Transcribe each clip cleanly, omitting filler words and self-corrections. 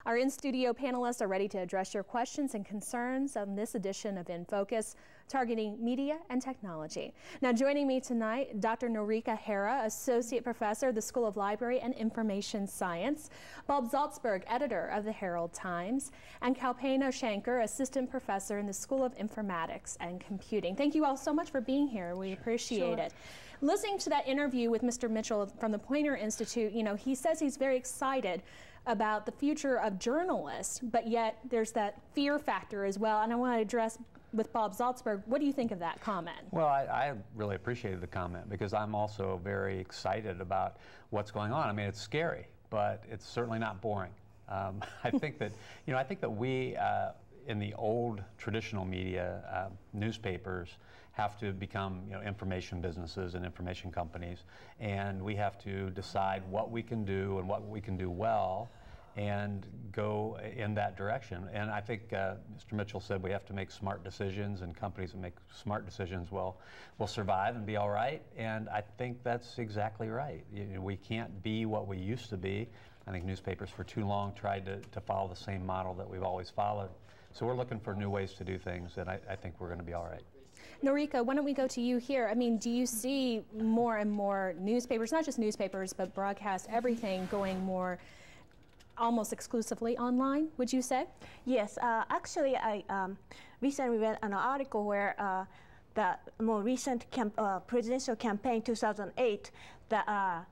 Our in-studio panelists are ready to address your questions and concerns on this edition of InFocus, targeting media and technology. Now joining me tonight, Dr. Noriko Hara, Associate Professor of the School of Library and Information Science, Bob Zaltsberg, Editor of the Herald-Times, and Kalpana Shankar, Assistant Professor in the School of Informatics and Computing. Thank you all so much for being here. We appreciate it. Listening to that interview with Mr. Mitchell from the Poynter Institute, he says he's very excited about the future of journalists, but yet there's that fear factor as well. And I want to address with Bob Zaltsberg, what do you think of that comment? Well, I really appreciated the comment because I'm also very excited about what's going on. I mean, it's scary, but it's certainly not boring. I think that, we in the old traditional media, newspapers have to become information businesses and information companies, and we have to decide what we can do and what we can do well and go in that direction. And I think Mr. Mitchell said we have to make smart decisions, and companies that make smart decisions will survive and be all right, and I think that's exactly right. We can't be what we used to be. I think newspapers for too long tried to follow the same model that we've always followed. So we're looking for new ways to do things, and I think we're going to be all right. Noriko, why don't we go to you here? I mean, do you see more and more newspapers, not just newspapers, but broadcast, everything going more almost exclusively online, would you say? Yes, actually I recently read an article where the more recent presidential campaign 2008, the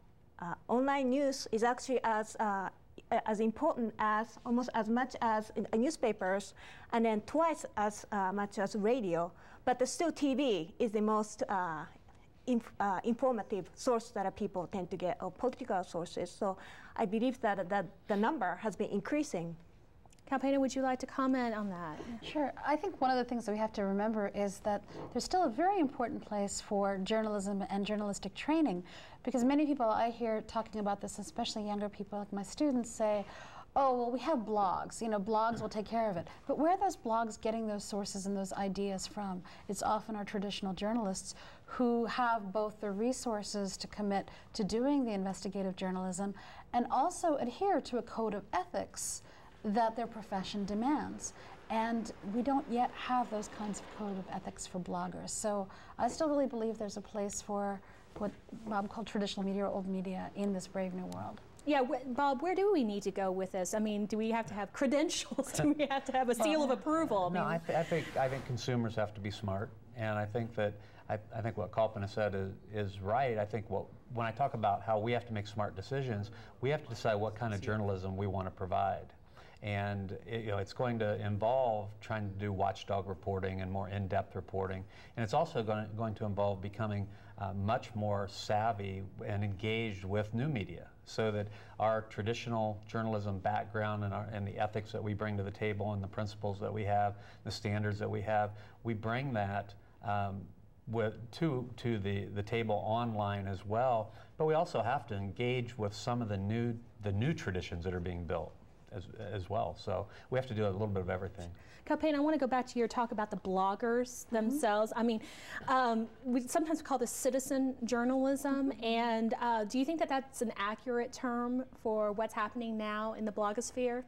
online news is actually as important as, almost as much as newspapers, and then twice as much as radio. But still TV is the most informative source that people tend to get, or political sources. So I believe that the number has been increasing. Kalpana, would you like to comment on that? Sure. I think one of the things that we have to remember is that there's still a very important place for journalism and journalistic training, because many people I hear talking about this, especially younger people like my students, say, oh, well, we have blogs. Blogs will take care of it. But where are those blogs getting those sources and those ideas from? It's often our traditional journalists who have both the resources to commit to doing the investigative journalism and also adhere to a code of ethics that their profession demands. And we don't yet have those kinds of code of ethics for bloggers. So I still really believe there's a place for what Bob called traditional media or old media in this brave new world. Yeah, Bob, where do we need to go with this? I mean, do we have to have credentials? Do we have to have a seal of approval? No, I think consumers have to be smart, and I think that I think what Kalpana said is right. I think when I talk about how we have to make smart decisions, we have to decide what kind of journalism we want to provide. And it's going to involve trying to do watchdog reporting and more in-depth reporting. And it's also going to involve becoming much more savvy and engaged with new media, so that our traditional journalism background and the ethics that we bring to the table and the principles that we have, the standards that we have, we bring that to the table online as well. But we also have to engage with some of the new traditions that are being built as well. So we have to do a little bit of everything. Kalpana, I want to go back to your talk about the bloggers themselves. I mean, we sometimes call this citizen journalism, and do you think that that's an accurate term for what's happening now in the blogosphere?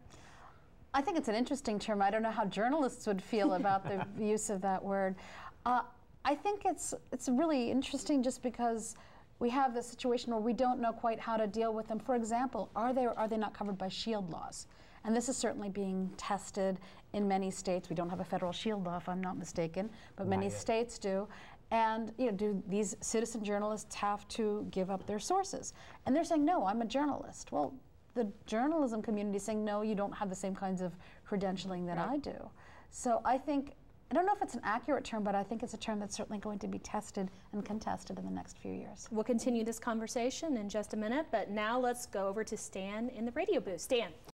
I think it's an interesting term. I don't know how journalists would feel about the use of that word. I think it's really interesting just because we have this situation where we don't know quite how to deal with them. For example, are they or are they not covered by shield laws? And this is certainly being tested in many states. We don't have a federal shield law, if I'm not mistaken, but many states do. And do these citizen journalists have to give up their sources? And they're saying, no, I'm a journalist. Well, the journalism community is saying, no, you don't have the same kinds of credentialing that I do. So I don't know if it's an accurate term, but I think it's a term that's certainly going to be tested and contested in the next few years. We'll continue this conversation in just a minute, but now let's go over to Stan in the radio booth. Stan.